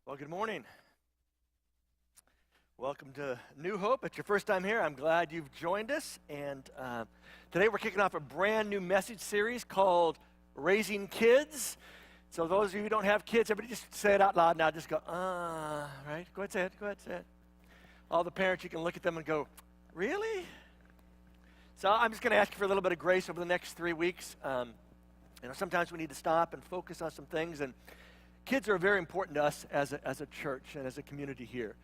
Well, good morning. Welcome to New Hope. It's your first time here. I'm glad you've joined us. And today we're kicking off a brand new message series called Raising Kids. So those of you who don't have kids, everybody just say it out loud now. Just go, right? Go ahead, say it. Go ahead, say it. All the parents, you can look at them and go, really? So I'm just going to ask you for a little bit of grace over the next 3 weeks. Sometimes we need to stop and focus on some things. And kids are very important to us as a church and as a community here.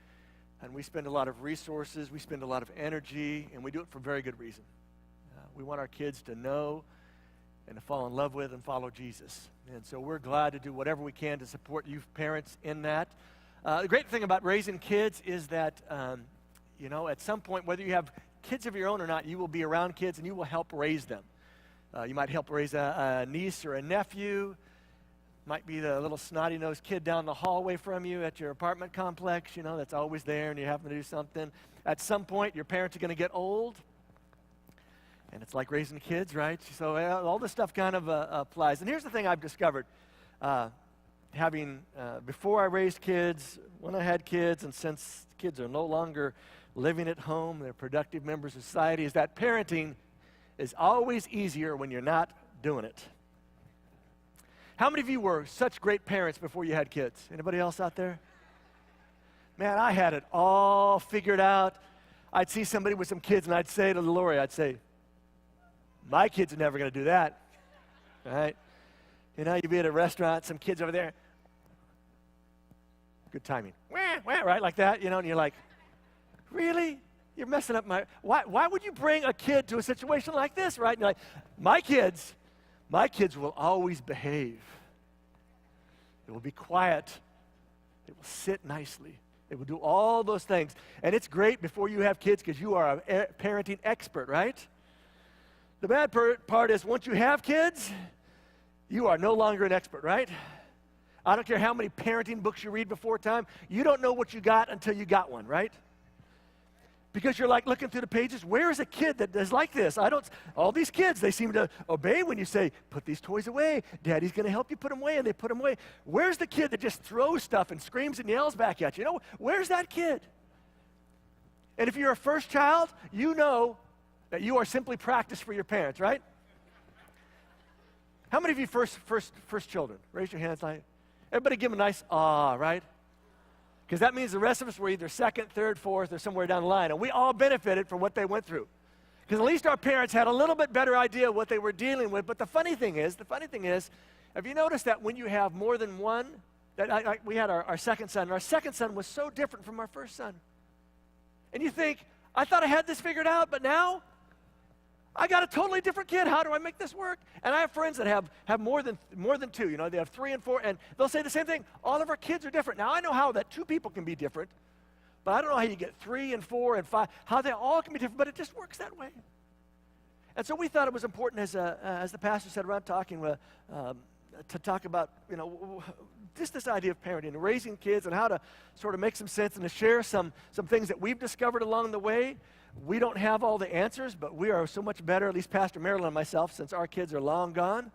And we spend a lot of resources, we spend a lot of energy, and we do it for very good reason. We want our kids to know and to fall in love with and follow Jesus. And so we're glad to do whatever we can to support you parents in that. The great thing about raising kids is that, at some point, whether you have kids of your own or not, you will be around kids and you will help raise them. You might help raise a niece or a nephew. Might be the little snotty-nosed kid down the hallway from you at your apartment complex, that's always there and you have to do something. At some point, your parents are going to get old, and it's like raising kids, right? So all this stuff kind of applies. And here's the thing I've discovered, before I raised kids, when I had kids, and since kids are no longer living at home, they're productive members of society, is that parenting is always easier when you're not doing it. How many of you were such great parents before you had kids? Anybody else out there? Man, I had it all figured out. I'd see somebody with some kids, and I'd say to Lori, my kids are never going to do that, right? You'd be at a restaurant, some kids over there. Good timing. Wah, wah, right, like that, and you're like, really? You're messing up why would you bring a kid to a situation like this, right? And you're like, my kids will always behave. They will be quiet. They will sit nicely. They will do all those things. And it's great before you have kids because you are a parenting expert, right? The bad part is once you have kids, you are no longer an expert, right? I don't care how many parenting books you read before time. You don't know what you got until you got one, right? Because you're like looking through the pages, where is a kid that is like this? All these kids, they seem to obey when you say, put these toys away. Daddy's going to help you put them away, and they put them away. Where's the kid that just throws stuff and screams and yells back at you? Where's that kid? And if you're a first child, you know that you are simply practice for your parents, right? How many of you first children? Raise your hands. Everybody give them a nice right? Because that means the rest of us were either second, third, fourth, or somewhere down the line. And we all benefited from what they went through. Because at least our parents had a little bit better idea of what they were dealing with. But the funny thing is, have you noticed that when you have more than one, we had our second son, and our second son was so different from our first son. And you think, I thought I had this figured out, but now I got a totally different kid. How do I make this work? And I have friends that have more than two. They have 3 and 4, and they'll say the same thing. All of our kids are different. Now, I know how that 2 people can be different, but I don't know how you get 3 and 4 and 5, how they all can be different, but it just works that way. And so we thought it was important, as the pastor said around talking, to talk about, just this idea of parenting and raising kids and how to sort of make some sense and to share some things that we've discovered along the way. We don't have all the answers, but we are so much better, at least Pastor Marilyn and myself, since our kids are long gone.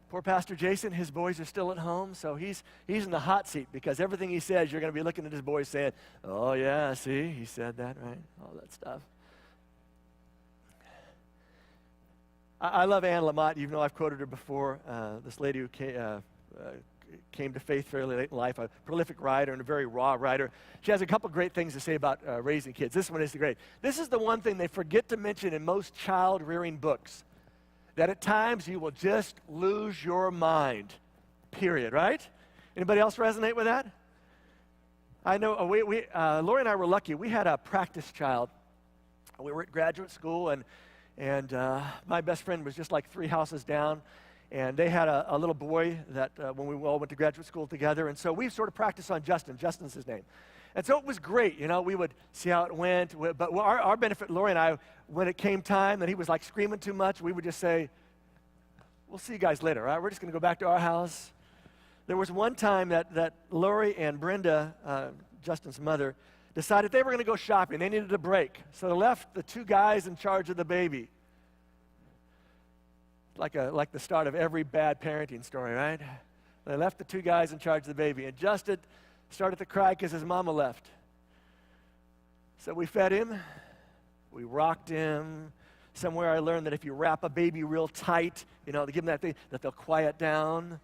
Poor Pastor Jason, his boys are still at home, so he's in the hot seat because everything he says, you're going to be looking at his boys saying, oh yeah, see, he said that, right? All that stuff. I love Anne Lamott. I've quoted her before. This lady who came to faith fairly late in life, a prolific writer and a very raw writer. She has a couple great things to say about raising kids. This one is great. This is the one thing they forget to mention in most child-rearing books, that at times you will just lose your mind, period, right? Anybody else resonate with that? I know Lori and I were lucky. We had a practice child. We were at graduate school, and my best friend was just like 3 houses down. And they had a little boy that when we all went to graduate school together. And so we sort of practiced on Justin. Justin's his name. And so it was great. We would see how it went. But our benefit, Lori and I, when it came time that he was like screaming too much, we would just say, we'll see you guys later, right? We're just going to go back to our house. There was one time that Lori and Brenda, Justin's mother, decided they were going to go shopping. They needed a break. So they left the 2 guys in charge of the baby. Like the start of every bad parenting story, right? They left the two guys in charge of the baby, and Justin started to cry because his mama left. So we fed him, we rocked him. Somewhere I learned that if you wrap a baby real tight, to give them that thing, that they'll quiet down.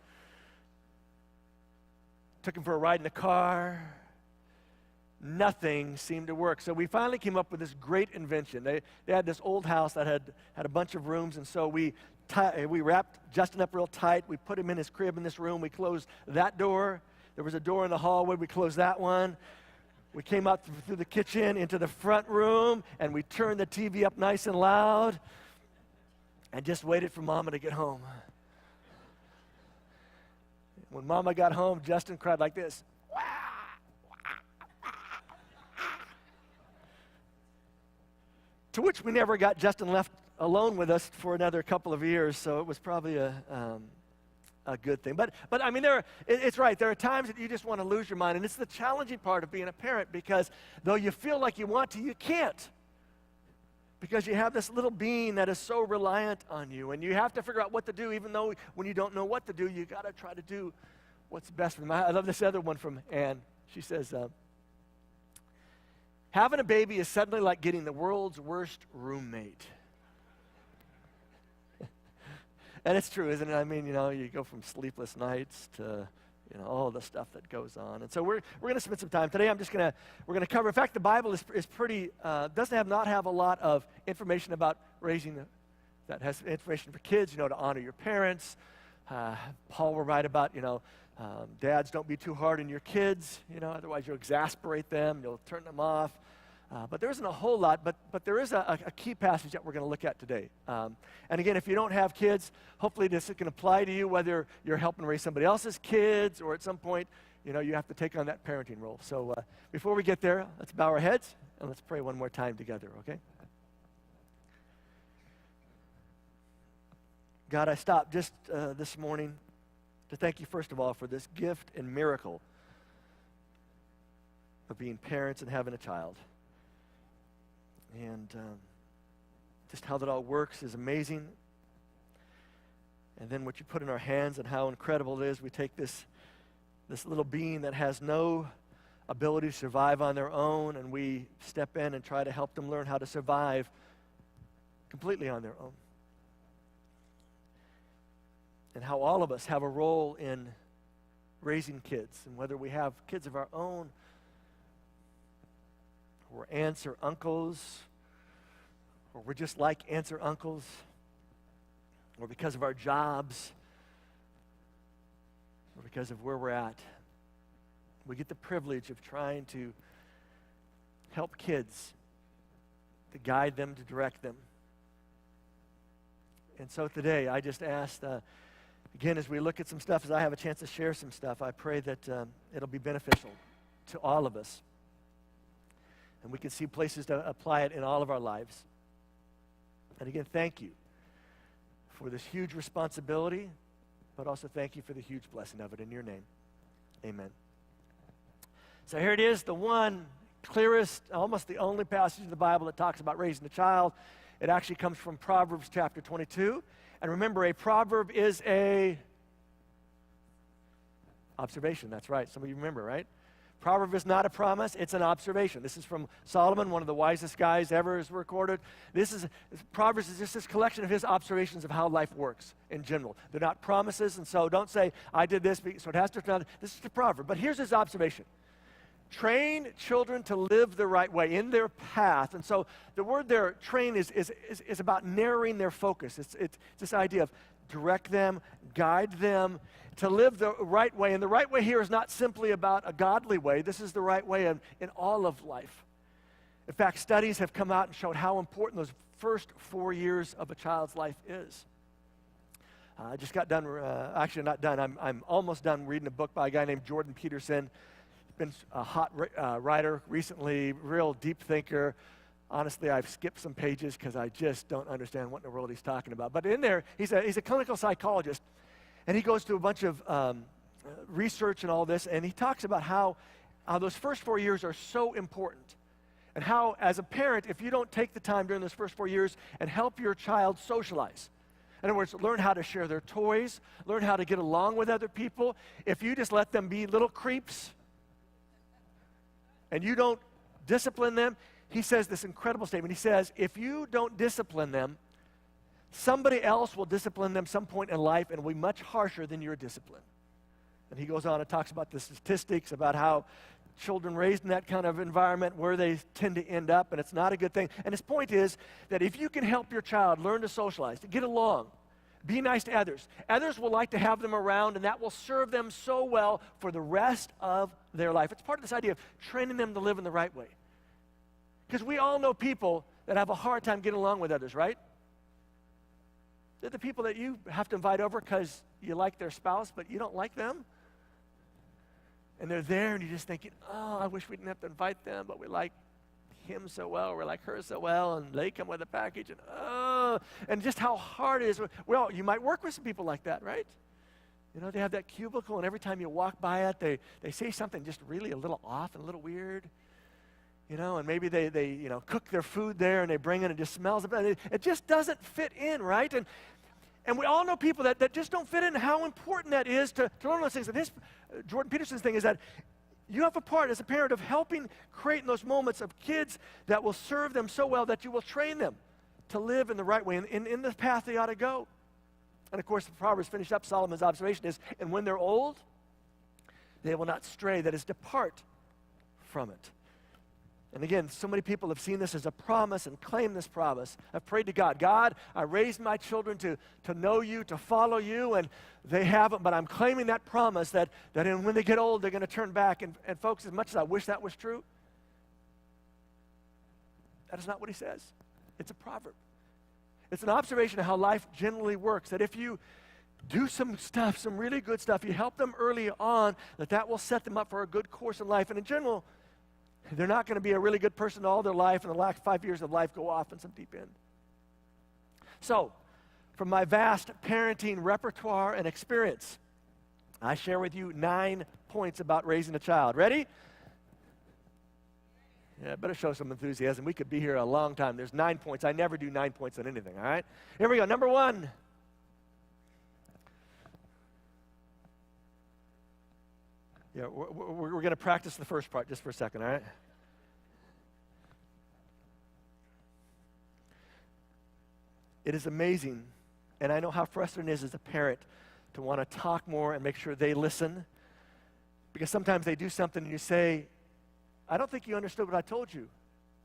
Took him for a ride in the car. Nothing seemed to work. So we finally came up with this great invention. They had this old house that had a bunch of rooms, and so we wrapped Justin up real tight. We put him in his crib in this room. We closed that door. There was a door in the hallway. We closed that one. We came out through the kitchen into the front room, and we turned the TV up nice and loud and just waited for Mama to get home. When Mama got home, Justin cried like this. To which we never got Justin left alone with us for another couple of years, so it was probably a good thing. But I mean, it's right. There are times that you just want to lose your mind, and it's the challenging part of being a parent, because though you feel like you want to, you can't. Because you have this little being that is so reliant on you, and you have to figure out what to do, even though when you don't know what to do, you got to try to do what's best for them. I love this other one from Anne. She says, having a baby is suddenly like getting the world's worst roommate. And it's true, isn't it? I mean, you go from sleepless nights to, all the stuff that goes on. And so we're going to spend some time today. We're going to cover. In fact, the Bible is pretty doesn't not have a lot of information about raising. That has information for kids. To honor your parents. Paul will write about dads, don't be too hard on your kids. Otherwise you'll exasperate them. You'll turn them off. But there isn't a whole lot, but there is a key passage that we're going to look at today. And again, if you don't have kids, hopefully this can apply to you, whether you're helping raise somebody else's kids or at some point, you have to take on that parenting role. So before we get there, let's bow our heads and let's pray one more time together, okay? God, I stopped just this morning to thank you, first of all, for this gift and miracle of being parents and having a child. And just how that all works is amazing. And then what you put in our hands and how incredible it is. We take this little being that has no ability to survive on their own, and we step in and try to help them learn how to survive completely on their own. And how all of us have a role in raising kids, and whether we have kids of our own, or aunts or uncles, or we're just like aunts or uncles, or because of our jobs, or because of where we're at, we get the privilege of trying to help kids, to guide them, to direct them. And so today, I just asked, again, as we look at some stuff, as I have a chance to share some stuff, I pray that it'll be beneficial to all of us. And we can see places to apply it in all of our lives. And again, thank you for this huge responsibility, but also thank you for the huge blessing of it in your name. Amen. So here it is, the one clearest, almost the only passage in the Bible that talks about raising a child. It actually comes from Proverbs chapter 22. And remember, a proverb is a observation. That's right. Some of you remember, right? Proverb is not a promise, it's an observation. This is from Solomon, one of the wisest guys ever is recorded. Proverbs is just this collection of his observations of how life works in general. They're not promises, and so don't say, I did this, so it has to turn out. This is the proverb. But here's his observation. Train children to live the right way, in their path. And so the word there, train, is about narrowing their focus. It's this idea of direct them, guide them, to live the right way. And the right way here is not simply about a godly way. This is the right way in all of life. In fact, studies have come out and showed how important those first 4 years of a child's life is. I just got done, actually not done, I'm almost done reading a book by a guy named Jordan Peterson. Been a hot writer recently, real deep thinker. Honestly, I've skipped some pages because I just don't understand what in the world he's talking about. But in there, he's a clinical psychologist, and he goes through a bunch of research and all this, and he talks about how those first 4 years are so important, and how, as a parent, if you don't take the time during those first 4 years and help your child socialize, In other words, learn how to share their toys, learn how to get along with other people. If you just let them be little creeps and you don't discipline them, he says this incredible statement. He says, if you don't discipline them, somebody else will discipline them some point in life and will be much harsher than your discipline. And he goes on and talks about the statistics about how children raised in that kind of environment, where they tend to end up, and it's not a good thing. And his point is that if you can help your child learn to socialize, to get along, be nice to others, others will like to have them around, and that will serve them so well for the rest of their life. It's part of this idea of training them to live in the right way. Because we all know people that have a hard time getting along with others, right? They're the people that you have to invite over because you like their spouse, but you don't like them. And they're there, and you're just thinking, oh, I wish we didn't have to invite them, but we like him so well, or we like her so well, and they come with a package, and just how hard it is. Well, you might work with some people like that, right? You know, they have that cubicle, and every time you walk by it, they say something just really a little off and a little weird. You know, and maybe they cook their food there, and they bring it, and it just smells. It just doesn't fit in, right? And we all know people that just don't fit in, how important that is to learn those things. And Jordan Peterson's thing is that you have a part as a parent of helping create those moments of kids that will serve them so well that you will train them to live in the right way, in the path they ought to go. And of course, the Proverbs finish up Solomon's observation is, and when they're old, they will not stray, that is, depart from it. And again, so many people have seen this as a promise and claim this promise. I've prayed to God, God, I raised my children to know you, to follow you, and they haven't, but I'm claiming that promise that when they get old, they're going to turn back. And folks, as much as I wish that was true, that is not what he says. It's a proverb. It's an observation of how life generally works, that if you do some stuff, some really good stuff, you help them early on, that will set them up for a good course in life. And in general, they're not going to be a really good person all their life, and the last 5 years of life go off in some deep end. So, from my vast parenting repertoire and experience, I share with you 9 points about raising a child. Ready? Yeah, better show some enthusiasm. We could be here a long time. There's 9 points. I never do 9 points on anything, all right? Here we go. Number 1. Yeah, we're going to practice the first part just for a second, all right? It is amazing, and I know how frustrating it is as a parent to want to talk more and make sure they listen, because sometimes they do something and you say, I don't think you understood what I told you.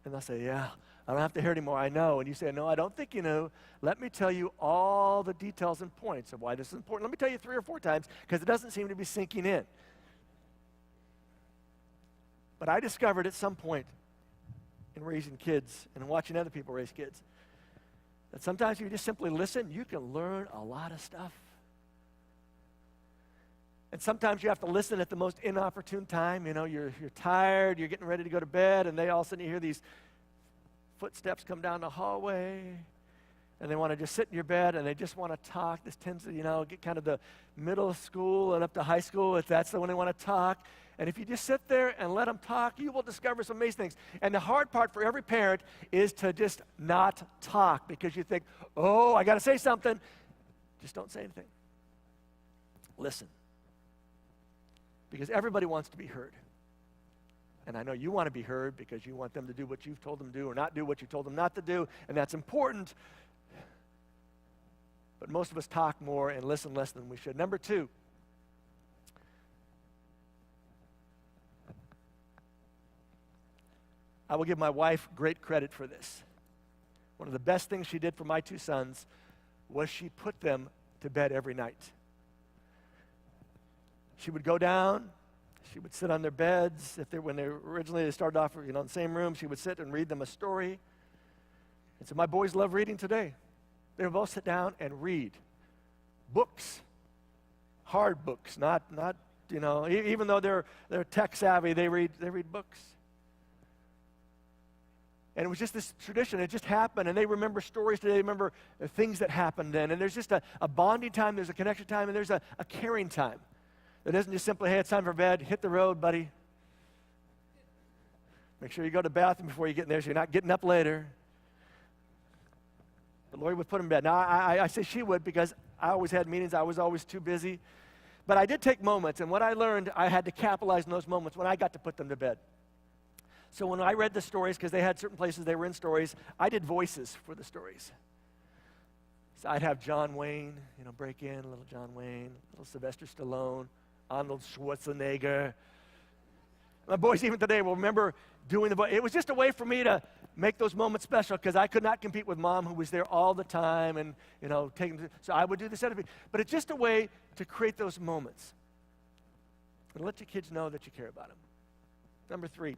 And they'll say, yeah, I don't have to hear anymore, I know. And you say, no, I don't think you know. Let me tell you all the details and points of why this is important. Let me tell you 3 or 4 times, because it doesn't seem to be sinking in. But I discovered at some point in raising kids and watching other people raise kids that sometimes if you just simply listen, you can learn a lot of stuff. And sometimes you have to listen at the most inopportune time. You know, you're tired, you're getting ready to go to bed, and all of a sudden you hear these footsteps come down the hallway, and they want to just sit in your bed, and they just want to talk. This tends to, get kind of the middle school and up to high school, if that's the one they want to talk. And if you just sit there and let them talk, you will discover some amazing things. And the hard part for every parent is to just not talk, because you think, oh, I got to say something. Just don't say anything. Listen. Because everybody wants to be heard. And I know you want to be heard because you want them to do what you've told them to do or not do what you told them not to do, and that's important. But most of us talk more and listen less than we should. Number 2. I will give my wife great credit for this. One of the best things she did for my 2 sons was she put them to bed every night. She would go down, she would sit on their beds. When they originally started off in the same room, she would sit and read them a story. And so my boys love reading today. They would both sit down and read books, hard books, not even though they're tech savvy, they read books. And it was just this tradition. It just happened, and they remember stories today. They remember things that happened then. And there's just a bonding time, there's a connection time, and there's a caring time. It isn't just simply, hey, it's time for bed, hit the road, buddy. Make sure you go to the bathroom before you get in there so you're not getting up later. But Lori would put them in bed. Now, I say she would because I always had meetings. I was always too busy. But I did take moments, and what I learned, I had to capitalize on those moments when I got to put them to bed. So when I read the stories, because they had certain places they were in stories, I did voices for the stories. So I'd have John Wayne, break in, little John Wayne, little Sylvester Stallone, Arnold Schwarzenegger. My boys even today will remember doing the voice. It was just a way for me to make those moments special because I could not compete with Mom, who was there all the time and, taking. So I would do this other. But it's just a way to create those moments and let your kids know that you care about them. Number 3.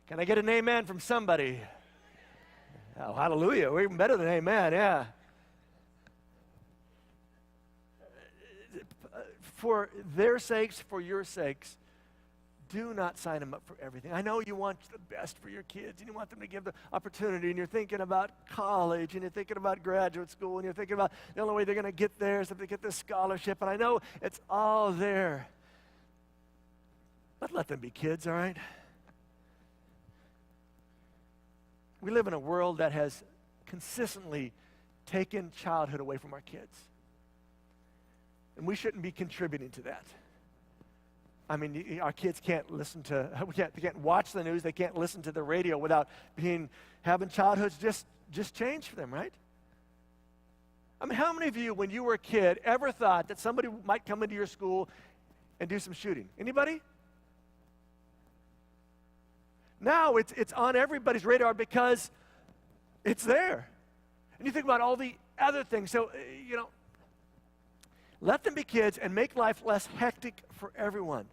Can I get an amen from somebody? Oh, hallelujah. We're even better than amen, yeah. For their sakes, for your sakes, do not sign them up for everything. I know you want the best for your kids, and you want them to give the opportunity, and you're thinking about college, and you're thinking about graduate school, and you're thinking about the only way they're going to get there is if they get this scholarship, and I know it's all there. But let them be kids, all right? We live in a world that has consistently taken childhood away from our kids. And we shouldn't be contributing to that. I mean, our kids can't they can't watch the news, they can't listen to the radio without having childhoods just change for them, right? I mean, how many of you, when you were a kid, ever thought that somebody might come into your school and do some shooting? Anybody? Now it's on everybody's radar because it's there. And you think about all the other things. So, let them be kids and make life less hectic for everyone.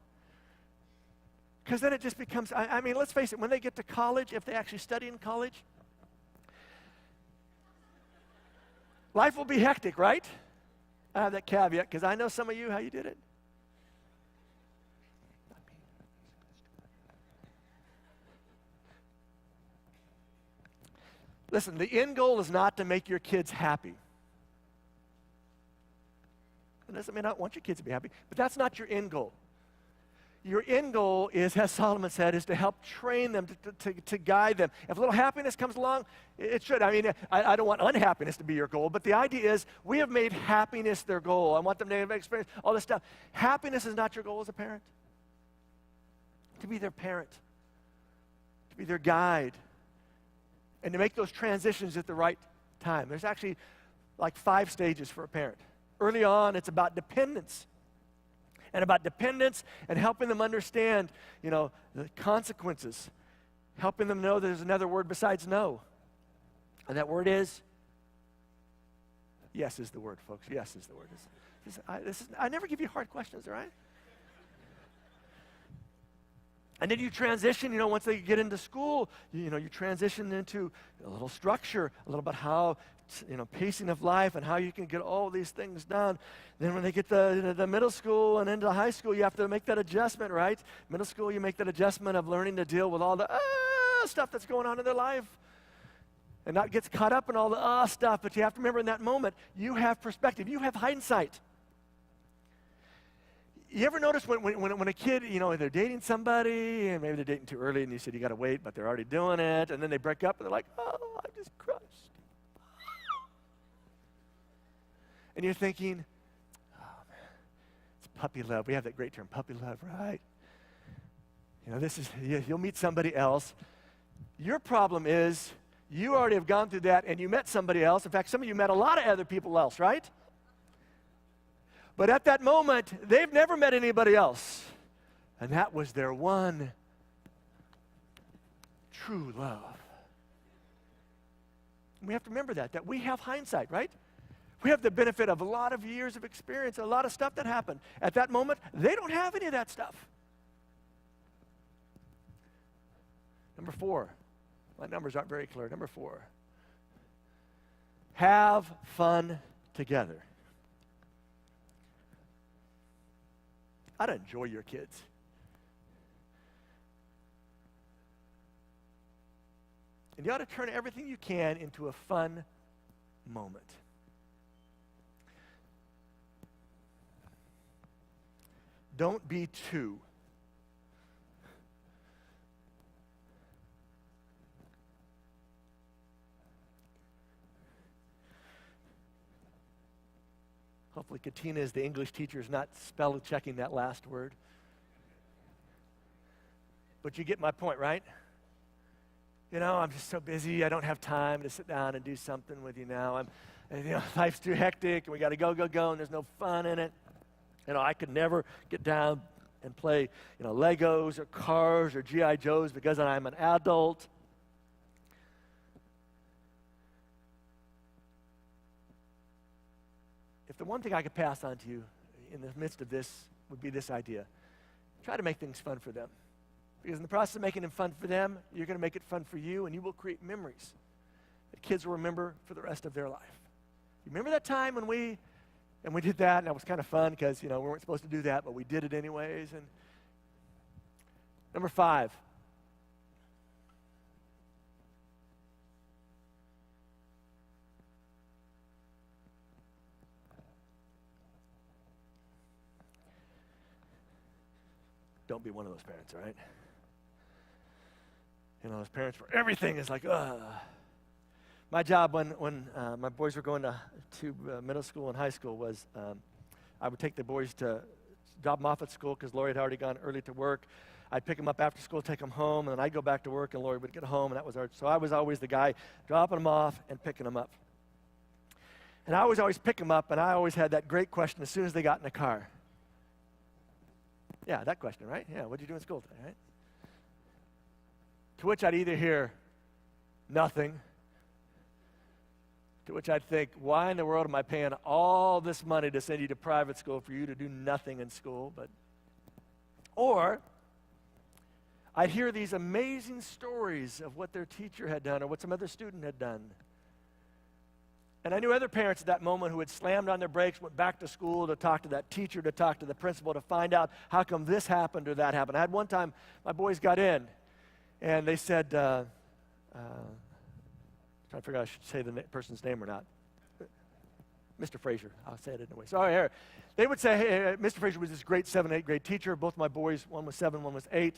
Because then it just becomes, I mean, let's face it, when they get to college, if they actually study in college, life will be hectic, right? I have that caveat because I know some of you, how you did it. Listen, the end goal is not to make your kids happy. It doesn't mean I don't want your kids to be happy, but that's not your end goal. Your end goal is, as Solomon said, is to help train them, to guide them. If a little happiness comes along, it should. I mean, I don't want unhappiness to be your goal, but the idea is we have made happiness their goal. I want them to have experience all this stuff. Happiness is not your goal as a parent. To be their parent, to be their guide, and to make those transitions at the right time. There's actually like 5 stages for a parent. Early on, it's about dependence. And about dependence and helping them understand, the consequences. Helping them know there's another word besides no. And that word is? Yes is the word, folks. Yes is the word. I never give you hard questions, all right? And then you transition, once they get into school, you transition into a little structure, a little bit how, pacing of life and how you can get all these things done. Then when they get to the middle school and into high school, you have to make that adjustment, right? Middle school, you make that adjustment of learning to deal with all the stuff that's going on in their life and not get caught up in all the stuff. But you have to remember in that moment, you have perspective. You have hindsight. You ever notice when a kid, they're dating somebody, and maybe they're dating too early, and you said you got to wait, but they're already doing it, and then they break up, and they're like, oh, I'm just crushed. And you're thinking, oh, man, it's puppy love. We have that great term, puppy love, right? You'll meet somebody else. Your problem is you already have gone through that, and you met somebody else. In fact, some of you met a lot of other people else, right? But at that moment, they've never met anybody else. And that was their one true love. And we have to remember that we have hindsight, right? We have the benefit of a lot of years of experience, a lot of stuff that happened. At that moment, they don't have any of that stuff. Number 4. My numbers aren't very clear. Number 4. Have fun together. I'd enjoy your kids. And you ought to turn everything you can into a fun moment. Don't be too. Hopefully Katina is the English teacher is not spell checking that last word. But you get my point, right? You know, I'm just so busy. I don't have time to sit down and do something with you now. Life's too hectic, and we got to go, and there's no fun in it. You know, I could never get down and play, Legos or cars or G.I. Joes because I'm an adult. If the one thing I could pass on to you in the midst of this would be this idea, try to make things fun for them. Because in the process of making it fun for them, you're going to make it fun for you, and you will create memories that kids will remember for the rest of their life. You remember that time when we did that, and that was kind of fun because, we weren't supposed to do that, but we did it anyways. And number 5. Don't be one of those parents, all right? Those parents where everything is like, ugh. My job when my boys were going to middle school and high school was I would take the boys to drop them off at school because Lori had already gone early to work. I'd pick them up after school, take them home, and then I'd go back to work, and Lori would get home, and that was so I was always the guy dropping them off and picking them up. And I always pick them up, and I always had that great question as soon as they got in the car. Yeah, that question, right? Yeah, what did you do in school today, right? To which I'd either hear nothing, to which I'd think, why in the world am I paying all this money to send you to private school for you to do nothing in school? Or I'd hear these amazing stories of what their teacher had done or what some other student had done. And I knew other parents at that moment who had slammed on their brakes, went back to school to talk to that teacher, to talk to the principal, to find out how come this happened or that happened. I had one time, my boys got in, and they said, trying to figure out if I should say the person's name or not. Mr. Frazier, I'll say it anyway. So here, they would say, hey, Mr. Frazier was this great 7th, 8th grade teacher. Both my boys, one was 7, one was 8,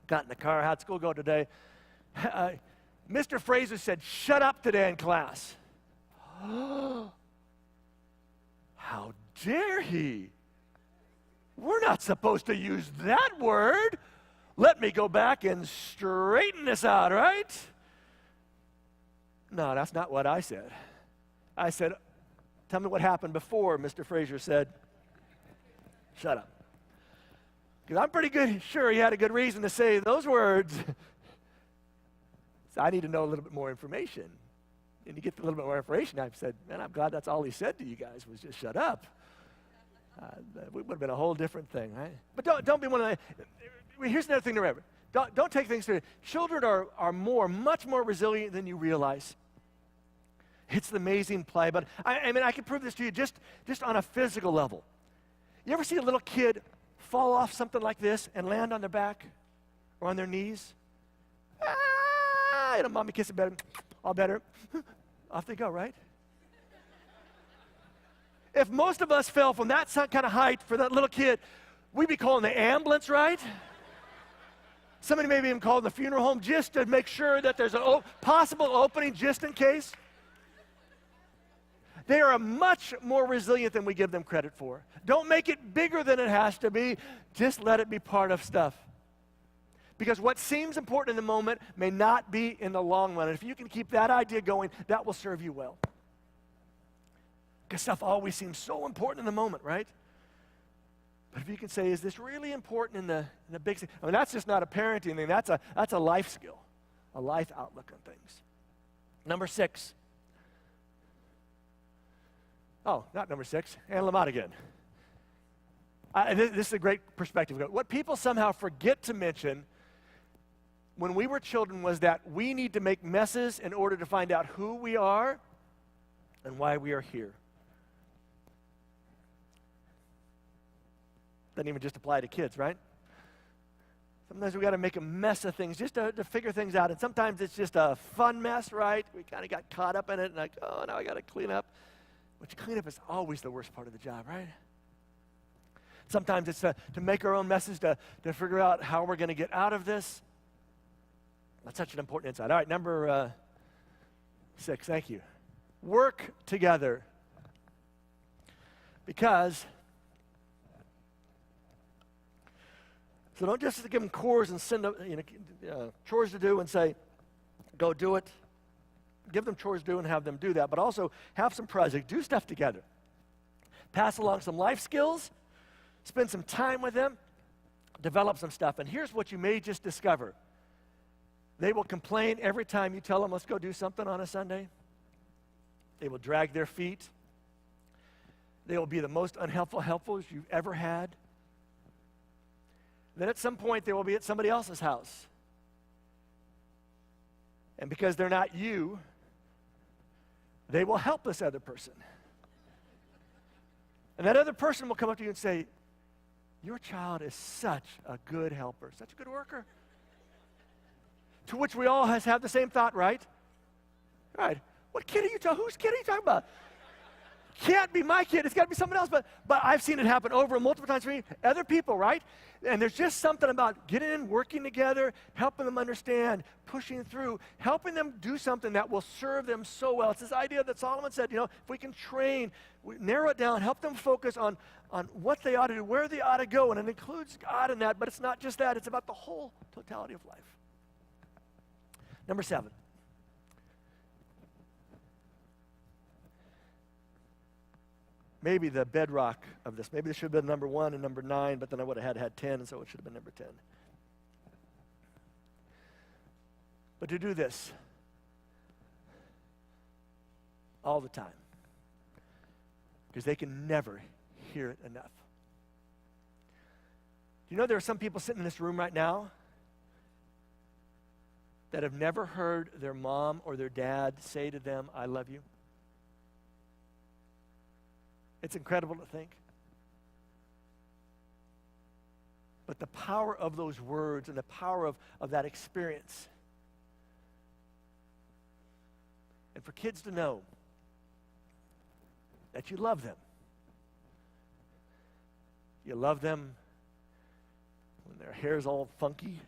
got in the car, how'd school go today? Mr. Frazier said, shut up today in class. How dare he? We're not supposed to use that word. Let me go back and straighten this out, right? No, that's not what I said. I said, tell me what happened before Mr. Frazier said, shut up. Because I'm pretty good sure he had a good reason to say those words. So I need to know a little bit more information. And to get a little bit more information, I said, man, I'm glad that's all he said to you guys was just shut up. It would have been a whole different thing, right? But don't be one of the, here's another thing to remember. Don't take things to, children are much more resilient than you realize. It's an amazing play, but I mean, I can prove this to you just on a physical level. You ever see a little kid fall off something like this and land on their back or on their knees? Mommy kiss it better, all better. Off they go, right? If most of us fell from that kind of height for that little kid, we'd be calling the ambulance, right? Somebody maybe even calling the funeral home just to make sure that there's a possible opening just in case. They are much more resilient than we give them credit for. Don't make it bigger than it has to be. Just let it be part of stuff. Because what seems important in the moment may not be in the long run. And if you can keep that idea going, that will serve you well. Because stuff always seems so important in the moment, right? But if you can say, is this really important in the big thing? I mean, that's just not a parenting thing. That's a life skill, a life outlook on things. Number 6. Oh, not number 6. And Lamont again. This is a great perspective. What people somehow forget to mention when we were children was that we need to make messes in order to find out who we are and why we are here. Doesn't even just apply to kids, right? Sometimes we got to make a mess of things just to figure things out. And sometimes it's just a fun mess, right? We kind of got caught up in it and like, oh, now I got to clean up. Which cleanup is always the worst part of the job, right? Sometimes it's to make our own messes, to figure out how we're going to get out of this. That's such an important insight. All right, number 6, thank you. Work together. Because, so don't just give them chores and send them, chores to do and say, go do it. Give them chores to do and have them do that. But also have some projects. Do stuff together. Pass along some life skills. Spend some time with them. Develop some stuff. And here's what you may just discover. They will complain every time you tell them, let's go do something on a Sunday. They will drag their feet. They will be the most unhelpful helpers you've ever had. Then at some point, they will be at somebody else's house. And because they're not you, they will help this other person. And that other person will come up to you and say, your child is such a good helper, such a good worker. To which we all have the same thought, right? Right. What kid are you talking about? Whose kid are you talking about? Can't be my kid. It's got to be someone else. But I've seen it happen over and multiple times for me. Other people, right? And there's just something about getting in, working together, helping them understand, pushing through, helping them do something that will serve them so well. It's this idea that Solomon said, if we can train, narrow it down, help them focus on what they ought to do, where they ought to go. And it includes God in that, but it's not just that. It's about the whole totality of life. Number 7. Maybe the bedrock of this. Maybe this should have been number 1 and number 9, but then I would have had 10, and so it should have been number 10. But to do this all the time, because they can never hear it enough. Do you know there are some people sitting in this room right now that have never heard their mom or their dad say to them, I love you? It's incredible to think. But the power of those words and the power of that experience. And for kids to know that you love them. You love them when their hair's all funky.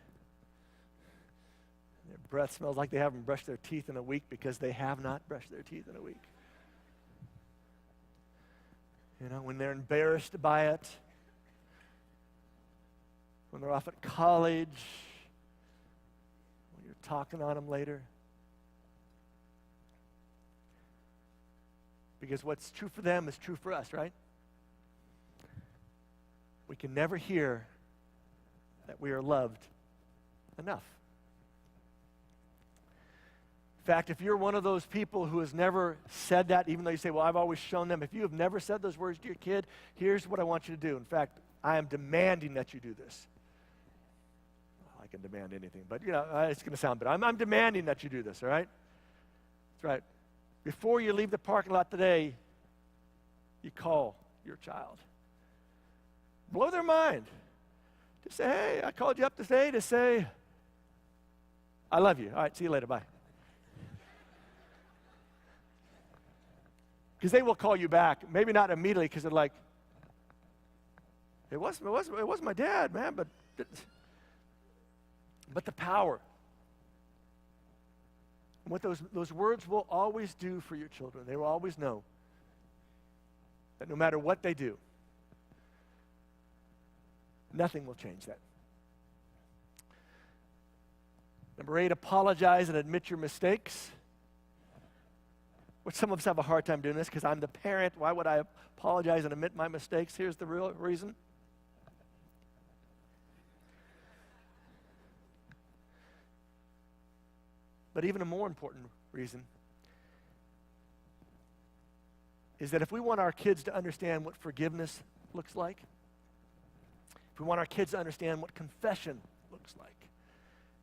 Their breath smells like they haven't brushed their teeth in a week because they have not brushed their teeth in a week. When they're embarrassed by it, when they're off at college, when you're talking on them later. Because what's true for them is true for us, right? We can never hear that we are loved enough. In fact, if you're one of those people who has never said that, even though you say, well, I've always shown them, if you have never said those words to your kid, here's what I want you to do. In fact, I am demanding that you do this. Well, I can demand anything, but it's going to sound better. I'm demanding that you do this, all right? That's right. Before you leave the parking lot today, you call your child. Blow their mind. Just say, hey, I called you up today to say, I love you. All right, see you later, bye. Because they will call you back. Maybe not immediately, because they're like, it wasn't my dad, man, but the power. And what those words will always do for your children, they will always know that no matter what they do, nothing will change that. Number 8, apologize and admit your mistakes. Which some of us have a hard time doing this because I'm the parent. Why would I apologize and admit my mistakes? Here's the real reason. But even a more important reason is that if we want our kids to understand what forgiveness looks like, if we want our kids to understand what confession looks like,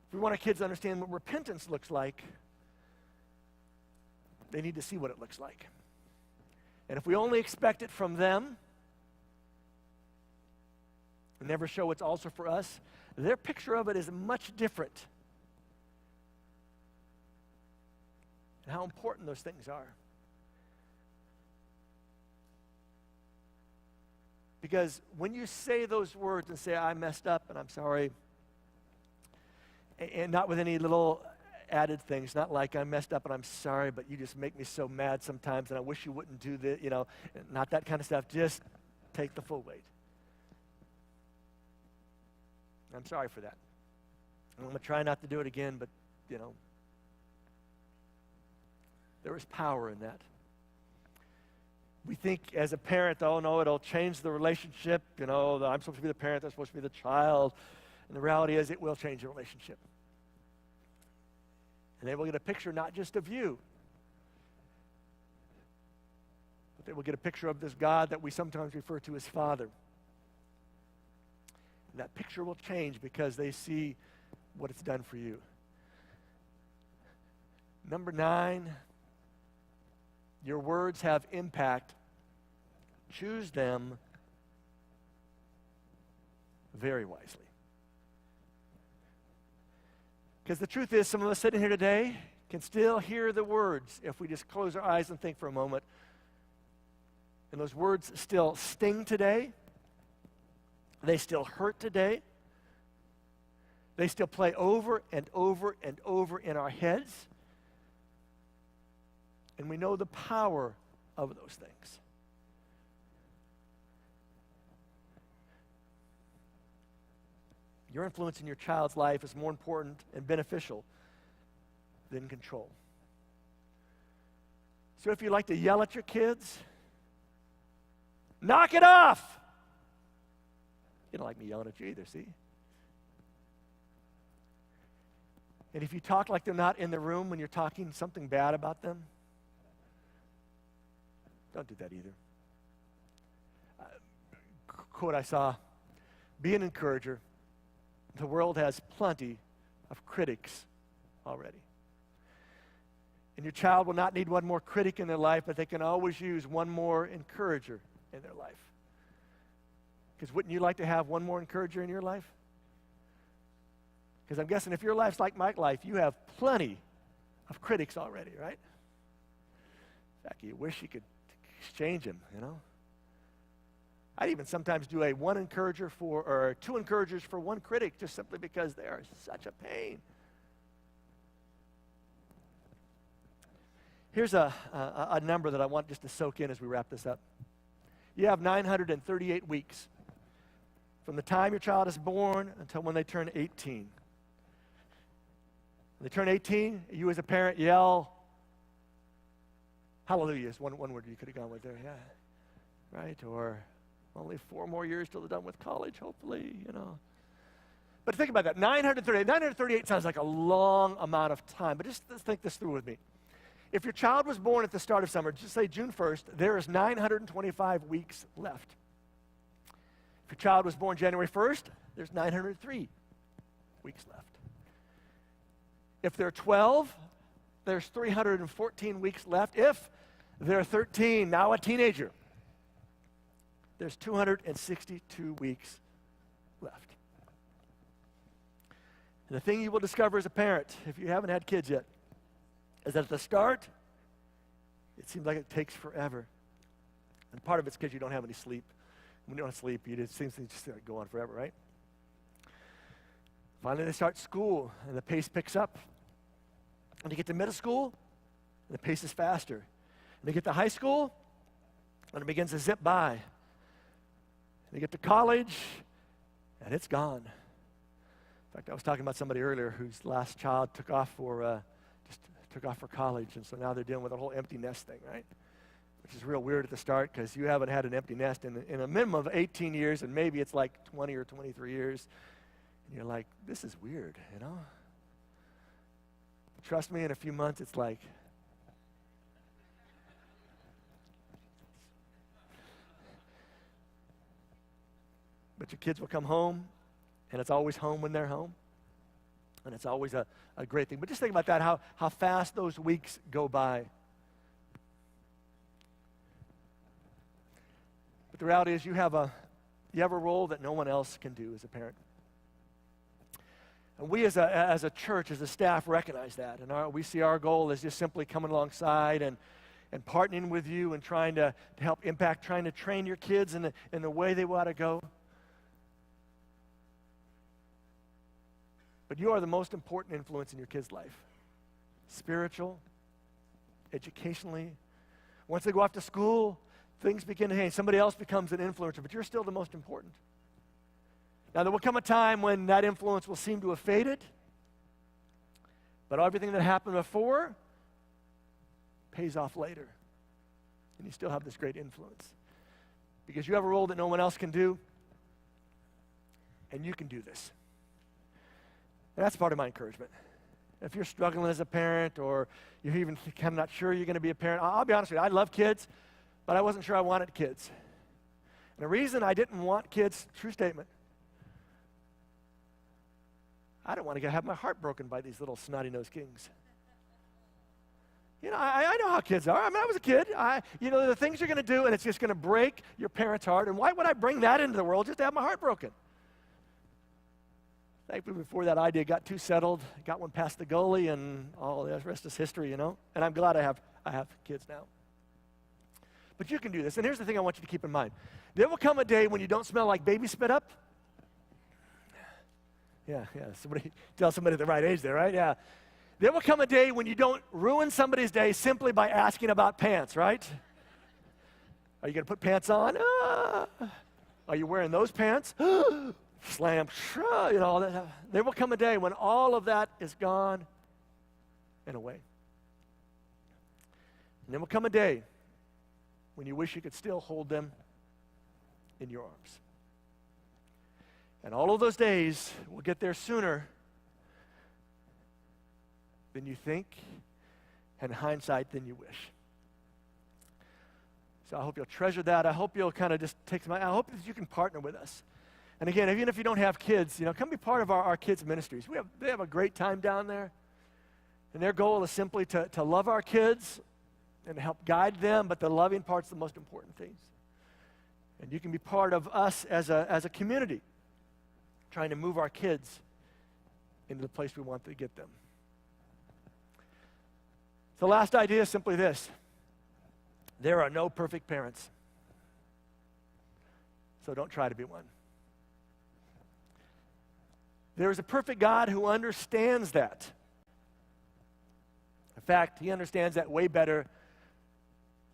if we want our kids to understand what repentance looks like, they need to see what it looks like. And if we only expect it from them and never show what's also for us, their picture of it is much different. And how important those things are. Because when you say those words and say, I messed up and I'm sorry, and not with any little added things, not like I messed up and I'm sorry, but you just make me so mad sometimes and I wish you wouldn't do this, not that kind of stuff. Just take the full weight. I'm sorry for that. I'm going to try not to do it again, but, there is power in that. We think as a parent, oh no, it'll change the relationship. I'm supposed to be the parent, they're supposed to be the child. And the reality is it will change the relationship. And they will get a picture not just of you, but they will get a picture of this God that we sometimes refer to as Father. And that picture will change because they see what it's done for you. Number 9, your words have impact. Choose them very wisely. Because the truth is, some of us sitting here today can still hear the words if we just close our eyes and think for a moment. And those words still sting today. They still hurt today. They still play over and over and over in our heads. And we know the power of those things. Your influence in your child's life is more important and beneficial than control. So if you like to yell at your kids, knock it off. You don't like me yelling at you either, see? And if you talk like they're not in the room when you're talking something bad about them, don't do that either. Quote I saw, be an encourager. The world has plenty of critics already. And your child will not need one more critic in their life, but they can always use one more encourager in their life. Because wouldn't you like to have one more encourager in your life? Because I'm guessing if your life's like my life, you have plenty of critics already, right? In fact, you wish you could exchange them, I'd even sometimes do a one encourager or 2 encouragers for 1 critic, just simply because they are such a pain. Here's a number that I want just to soak in as we wrap this up. You have 938 weeks from the time your child is born until when they turn 18. When they turn 18, you as a parent yell, hallelujah is one word you could have gone with there, yeah. Right? Or only 4 more years till they're done with college, hopefully, But think about that, 938 sounds like a long amount of time, but just think this through with me. If your child was born at the start of summer, just say June 1st, there is 925 weeks left. If your child was born January 1st, there's 903 weeks left. If they're 12, there's 314 weeks left. If they're 13, now a teenager, there's 262 weeks left. And the thing you will discover as a parent, if you haven't had kids yet, is that at the start, it seems like it takes forever. And part of it's because you don't have any sleep. When you don't have sleep, it seems to just go on forever, right? Finally, they start school, and the pace picks up. And you get to middle school, and the pace is faster. And they get to high school, and it begins to zip by. And they get to college, and it's gone. In fact, I was talking about somebody earlier whose last child took off for college, and so now they're dealing with a whole empty nest thing, right? Which is real weird at the start because you haven't had an empty nest in a minimum of 18 years, and maybe it's like 20 or 23 years. And you're like, this is weird, Trust me, in a few months, it's like, but your kids will come home, and it's always home when they're home. And it's always a great thing. But just think about that, how fast those weeks go by. But the reality is you have a role that no one else can do as a parent. And we as a church, as a staff, recognize that. And we see our goal as just simply coming alongside and partnering with you and trying to help impact, trying to train your kids in the way they want to go. But you are the most important influence in your kid's life. Spiritual, educationally. Once they go off to school, things begin to change. Somebody else becomes an influencer, but you're still the most important. Now, there will come a time when that influence will seem to have faded, but everything that happened before pays off later. And you still have this great influence. Because you have a role that no one else can do, and you can do this. And that's part of my encouragement. If you're struggling as a parent, or you're even kind of not sure you're going to be a parent, I'll be honest with you, I love kids, but I wasn't sure I wanted kids. And the reason I didn't want kids, true statement, I don't want to have my heart broken by these little snotty-nosed kings. You know, I know how kids are. I mean, I was a kid. The things you're going to do, and it's just going to break your parents' heart. And why would I bring that into the world just to have my heart broken? Thankfully, before that idea got too settled, got one past the goalie, and all the rest is history, you know. And I'm glad I have kids now. But you can do this. And here's the thing I want you to keep in mind. There will come a day when you don't smell like baby spit up. Yeah. Somebody tell somebody at the right age there, right? Yeah. There will come a day when you don't ruin somebody's day simply by asking about pants, right? Are you going to put pants on? Are you wearing those pants? Slam, you know, all that. There will come a day when all of that is gone and away. And there will come a day when you wish you could still hold them in your arms. And all of those days will get there sooner than you think, and hindsight than you wish. So I hope you'll treasure that. I hope you'll kind of just take some. I hope that you can partner with us. And again, even if you don't have kids, you know, come be part of our kids' ministries. They have a great time down there. And their goal is simply to love our kids and to help guide them, but the loving part's the most important thing. And you can be part of us as a community, trying to move our kids into the place we want to get them. The last idea is simply this. There are no perfect parents. So don't try to be one. There is a perfect God who understands that. In fact, he understands that way better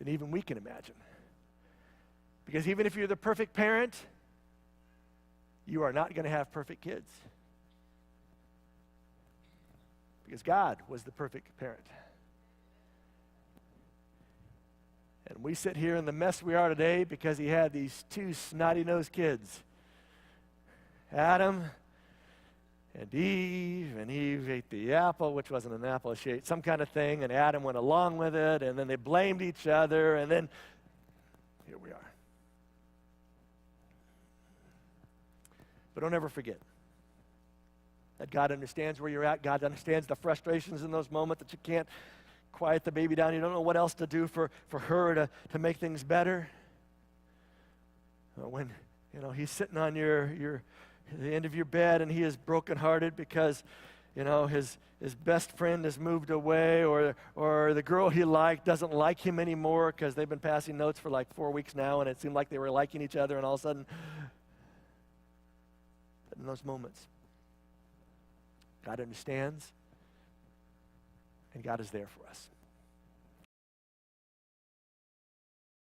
than even we can imagine. Because even if you're the perfect parent, you are not going to have perfect kids. Because God was the perfect parent. And we sit here in the mess we are today because he had these two snotty-nosed kids. Adam and Eve ate the apple, which wasn't an apple, she ate some kind of thing, and Adam went along with it, and then they blamed each other, and then here we are. But don't ever forget that God understands where you're at. God understands the frustrations in those moments that you can't quiet the baby down. You don't know what else to do for her to make things better. When, you know, he's sitting on the end of your bed and he is brokenhearted because, you know, his best friend has moved away, or the girl he liked doesn't like him anymore because they've been passing notes for like 4 weeks now and it seemed like they were liking each other, and all of a sudden, in those moments, God understands and God is there for us.